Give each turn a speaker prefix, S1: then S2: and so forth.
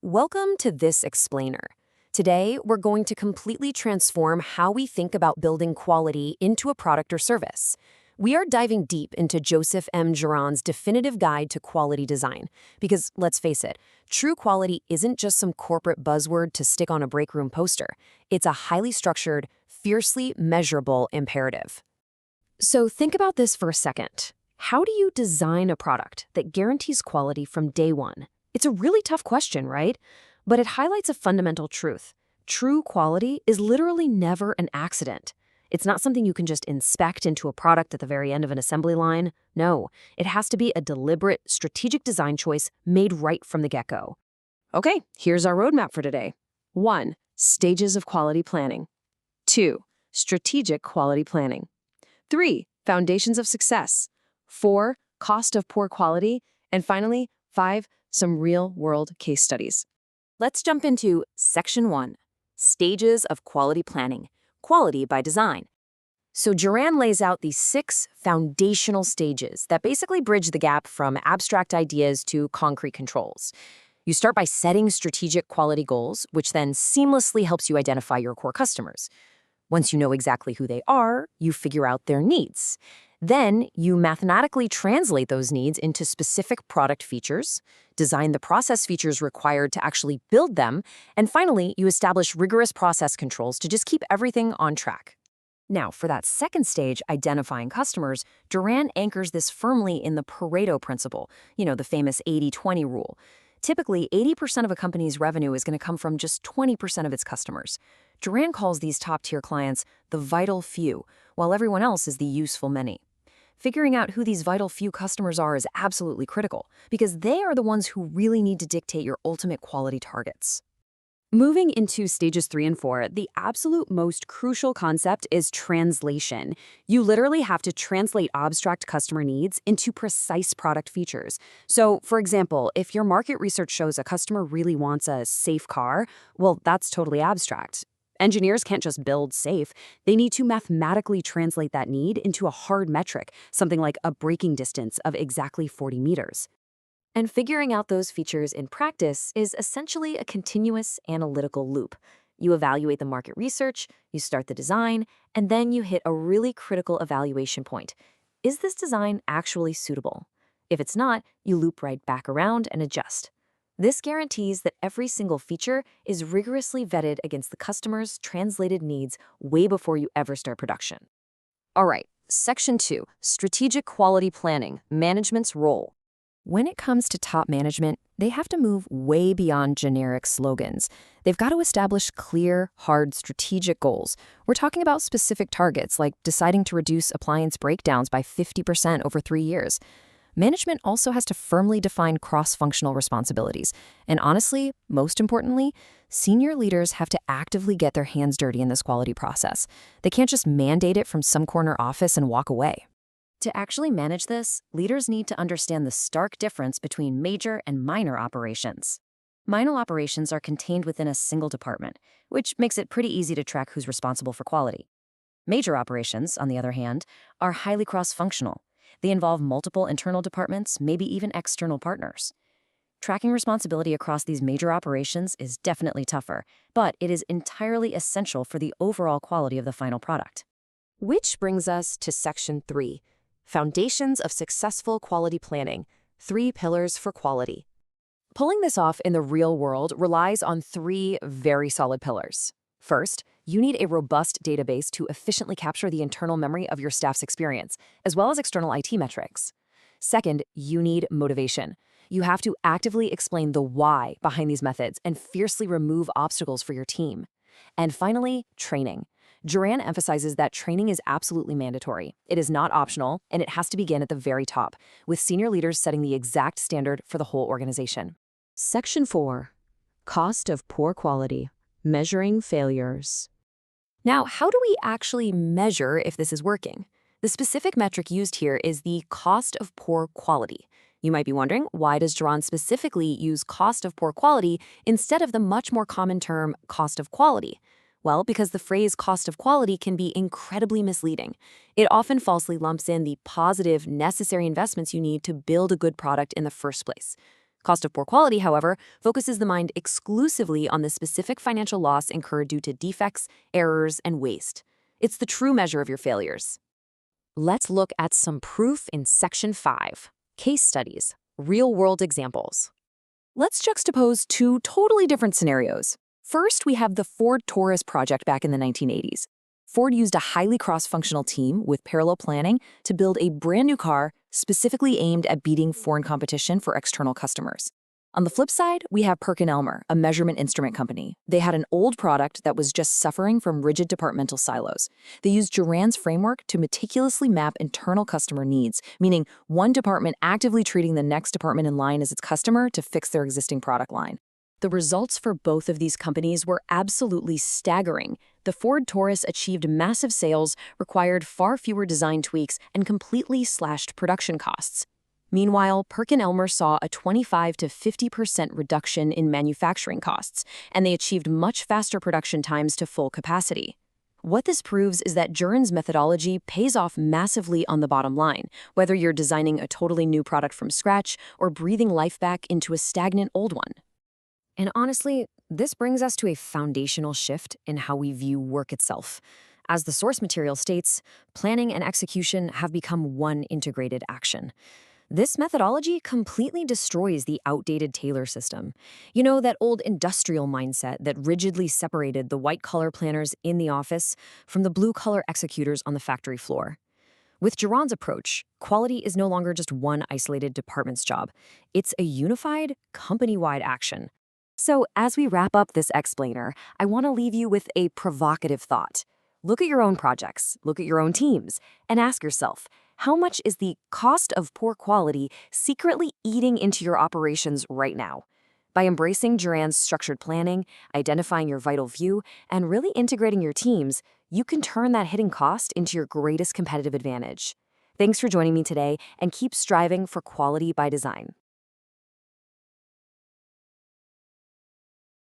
S1: Welcome to This Explainer. Today, we're going to completely transform how we think about building quality into a product or service. We are diving deep into Joseph M. Juran's definitive guide to quality design. Because, let's face it, true quality isn't just some corporate buzzword to stick on a break room poster. It's a highly structured, fiercely measurable imperative. So think about this for a second. How do you design a product that guarantees quality from day one? It's a really tough question, right? But it highlights a fundamental truth. True quality is literally never an accident. It's not something you can just inspect into a product at the very end of an assembly line. No, it has to be a deliberate, strategic design choice made right from the get-go. Okay, here's our roadmap for today. 1. Stages of quality planning. 2. Strategic quality planning. 3. Foundations of success. 4. Cost of poor quality. And finally, 5. Some real-world case studies. Let's jump into Section 1, Stages of Quality Planning, Quality by Design. So Juran lays out these 6 foundational stages that basically bridge the gap from abstract ideas to concrete controls. You start by setting strategic quality goals, which then seamlessly helps you identify your core customers. Once you know exactly who they are, you figure out their needs. Then you mathematically translate those needs into specific product features, design the process features required to actually build them, and finally, you establish rigorous process controls to just keep everything on track. Now, for that second stage, identifying customers, Juran anchors this firmly in the Pareto principle, the famous 80-20 rule. Typically, 80% of a company's revenue is going to come from just 20% of its customers. Juran calls these top-tier clients the vital few, while everyone else is the useful many. Figuring out who these vital few customers are is absolutely critical, because they are the ones who really need to dictate your ultimate quality targets. Moving into stages 3 and 4, the absolute most crucial concept is translation. You literally have to translate abstract customer needs into precise product features. So, for example, if your market research shows a customer really wants a safe car, well, that's totally abstract. Engineers can't just build safe. They need to mathematically translate that need into a hard metric, something like a braking distance of exactly 40 meters. And figuring out those features in practice is essentially a continuous analytical loop. You evaluate the market research, you start the design, and then you hit a really critical evaluation point. Is this design actually suitable? If it's not, you loop right back around and adjust. This guarantees that every single feature is rigorously vetted against the customer's translated needs way before you ever start production. All right, Section 2, Strategic Quality Planning, Management's Role. When it comes to top management, they have to move way beyond generic slogans. They've got to establish clear, hard, strategic goals. We're talking about specific targets, like deciding to reduce appliance breakdowns by 50% over 3 years. Management also has to firmly define cross-functional responsibilities. And honestly, most importantly, senior leaders have to actively get their hands dirty in this quality process. They can't just mandate it from some corner office and walk away. To actually manage this, leaders need to understand the stark difference between major and minor operations. Minor operations are contained within a single department, which makes it pretty easy to track who's responsible for quality. Major operations, on the other hand, are highly cross-functional. They involve multiple internal departments, maybe even external partners. Tracking responsibility across these major operations is definitely tougher, but it is entirely essential for the overall quality of the final product. Which brings us to Section 3, Foundations of Successful Quality Planning, 3 Pillars for Quality. Pulling this off in the real world relies on 3 very solid pillars. First, you need a robust database to efficiently capture the internal memory of your staff's experience, as well as external IT metrics. Second, you need motivation. You have to actively explain the why behind these methods and fiercely remove obstacles for your team. And finally, training. Juran emphasizes that training is absolutely mandatory. It is not optional, and it has to begin at the very top, with senior leaders setting the exact standard for the whole organization. Section 4, Cost of Poor Quality, Measuring Failures. Now, how do we actually measure if this is working? The specific metric used here is the cost of poor quality. You might be wondering, why does Juran specifically use cost of poor quality instead of the much more common term cost of quality? Well, because the phrase cost of quality can be incredibly misleading. It often falsely lumps in the positive, necessary investments you need to build a good product in the first place. Cost of poor quality, however, focuses the mind exclusively on the specific financial loss incurred due to defects, errors, and waste. It's the true measure of your failures. Let's look at some proof in Section 5, Case Studies, Real-World Examples. Let's juxtapose two totally different scenarios. First, we have the Ford Taurus project back in the 1980s. Ford used a highly cross-functional team with parallel planning to build a brand new car specifically aimed at beating foreign competition for external customers. On the flip side, we have Perkin-Elmer, a measurement instrument company. They had an old product that was just suffering from rigid departmental silos. They used Juran's framework to meticulously map internal customer needs, meaning one department actively treating the next department in line as its customer to fix their existing product line. The results for both of these companies were absolutely staggering. The Ford Taurus achieved massive sales, required far fewer design tweaks, and completely slashed production costs. Meanwhile, Perkin-Elmer saw a 25 to 50% reduction in manufacturing costs, and they achieved much faster production times to full capacity. What this proves is that Juran's methodology pays off massively on the bottom line, whether you're designing a totally new product from scratch or breathing life back into a stagnant old one. And honestly, this brings us to a foundational shift in how we view work itself. As the source material states, planning and execution have become one integrated action. This methodology completely destroys the outdated Taylor system. You know, that old industrial mindset that rigidly separated the white-collar planners in the office from the blue-collar executors on the factory floor. With Juran's approach, quality is no longer just one isolated department's job. It's a unified, company-wide action. So as we wrap up this explainer, I want to leave you with a provocative thought. Look at your own projects, look at your own teams, and ask yourself, how much is the cost of poor quality secretly eating into your operations right now? By embracing Juran's structured planning, identifying your vital few, and really integrating your teams, you can turn that hidden cost into your greatest competitive advantage. Thanks for joining me today, and keep striving for quality by design.